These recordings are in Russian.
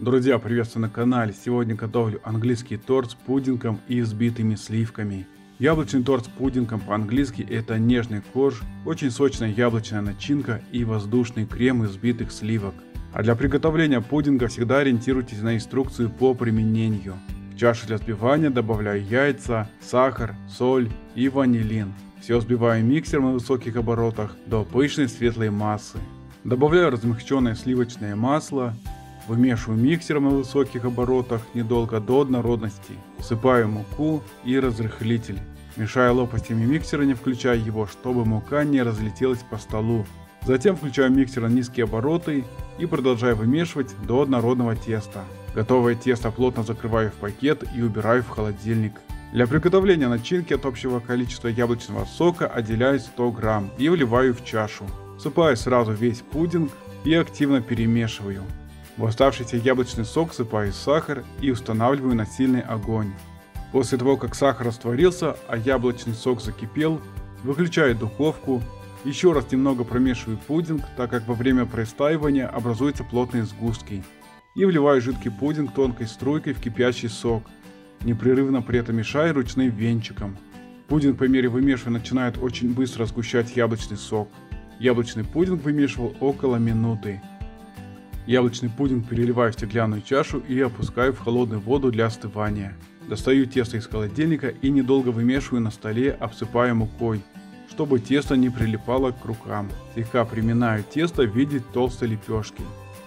Друзья, приветствую на канале. Сегодня готовлю английский торт с пудингом и взбитыми сливками. Яблочный торт с пудингом по-английски это нежный корж, очень сочная яблочная начинка и воздушный крем из взбитых сливок. А для приготовления пудинга всегда ориентируйтесь на инструкцию по применению. В чашу для взбивания добавляю яйца, сахар, соль и ванилин. Все взбиваю миксером на высоких оборотах до пышной светлой массы. Добавляю размягченное сливочное масло. Вымешиваю миксером на высоких оборотах недолго до однородности. Всыпаю муку и разрыхлитель. Мешаю лопастями миксера, не включая его, чтобы мука не разлетелась по столу. Затем включаю миксер на низкие обороты и продолжаю вымешивать до однородного теста. Готовое тесто плотно закрываю в пакет и убираю в холодильник. Для приготовления начинки от общего количества яблочного сока отделяю 100 грамм и вливаю в чашу. Всыпаю сразу весь пудинг и активно перемешиваю. В оставшийся яблочный сок всыпаю сахар и устанавливаю на сильный огонь. После того, как сахар растворился, а яблочный сок закипел, выключаю духовку. Еще раз немного промешиваю пудинг, так как во время простаивания образуются плотные сгустки. И вливаю жидкий пудинг тонкой струйкой в кипящий сок. Непрерывно при этом мешаю ручным венчиком. Пудинг по мере вымешивания начинает очень быстро сгущать яблочный сок. Яблочный пудинг вымешивал около минуты. Яблочный пудинг переливаю в стеклянную чашу и опускаю в холодную воду для остывания. Достаю тесто из холодильника и недолго вымешиваю на столе, обсыпая мукой, чтобы тесто не прилипало к рукам. Слегка приминаю тесто в виде толстой лепешки.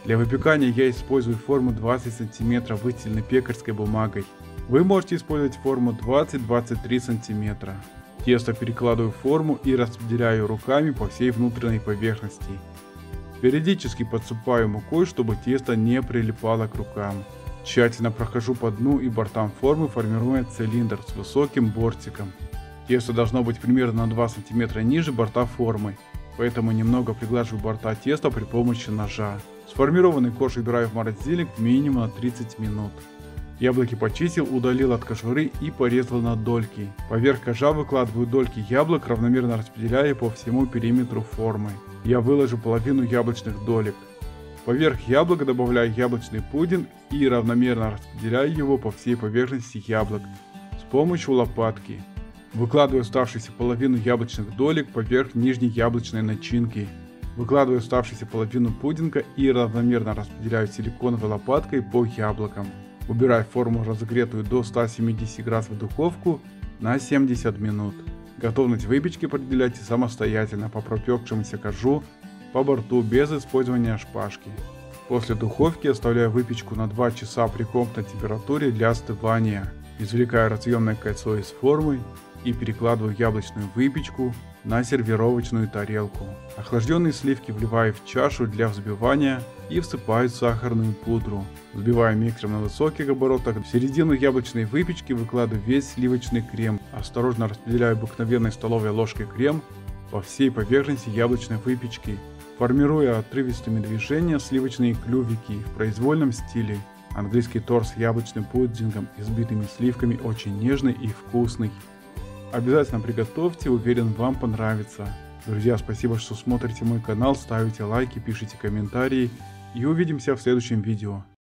Для выпекания я использую форму 20 см, выстеленной пекарской бумагой. Вы можете использовать форму 20-23 см. Тесто перекладываю в форму и распределяю руками по всей внутренней поверхности. Периодически подсыпаю мукой, чтобы тесто не прилипало к рукам. Тщательно прохожу по дну и бортам формы, формируя цилиндр с высоким бортиком. Тесто должно быть примерно на 2 см ниже борта формы, поэтому немного приглаживаю борта теста при помощи ножа. Сформированный корж убираю в морозильник минимум на 30 минут. Яблоки почистил, удалил от кожуры и порезал на дольки. Поверх коржа выкладываю дольки яблок, равномерно распределяя по всему периметру формы. Я выложу половину яблочных долек. Поверх яблок добавляю яблочный пудинг и равномерно распределяю его по всей поверхности яблок с помощью лопатки. Выкладываю оставшуюся половину яблочных долек поверх нижней яблочной начинки. Выкладываю оставшуюся половину пудинга и равномерно распределяю силиконовой лопаткой по яблокам. Убираю форму, разогретую до 170 градусов в духовку на 70 минут. Готовность выпечки определяйте самостоятельно по пропекшемуся коржу по борту без использования шпажки. После духовки оставляю выпечку на 2 часа при комнатной температуре для остывания. Извлекаю разъемное кольцо из формы и перекладываю яблочную выпечку на сервировочную тарелку. Охлажденные сливки вливаю в чашу для взбивания и всыпаю сахарную пудру. Взбиваю миксером на высоких оборотах. В середину яблочной выпечки выкладываю весь сливочный крем. Осторожно распределяю обыкновенной столовой ложкой крем по всей поверхности яблочной выпечки, формируя отрывистыми движениями сливочные клювики в произвольном стиле. Английский торт с яблочным пудингом и взбитыми сливками очень нежный и вкусный. Обязательно приготовьте, уверен, вам понравится. Друзья, спасибо, что смотрите мой канал, ставите лайки, пишите комментарии и увидимся в следующем видео.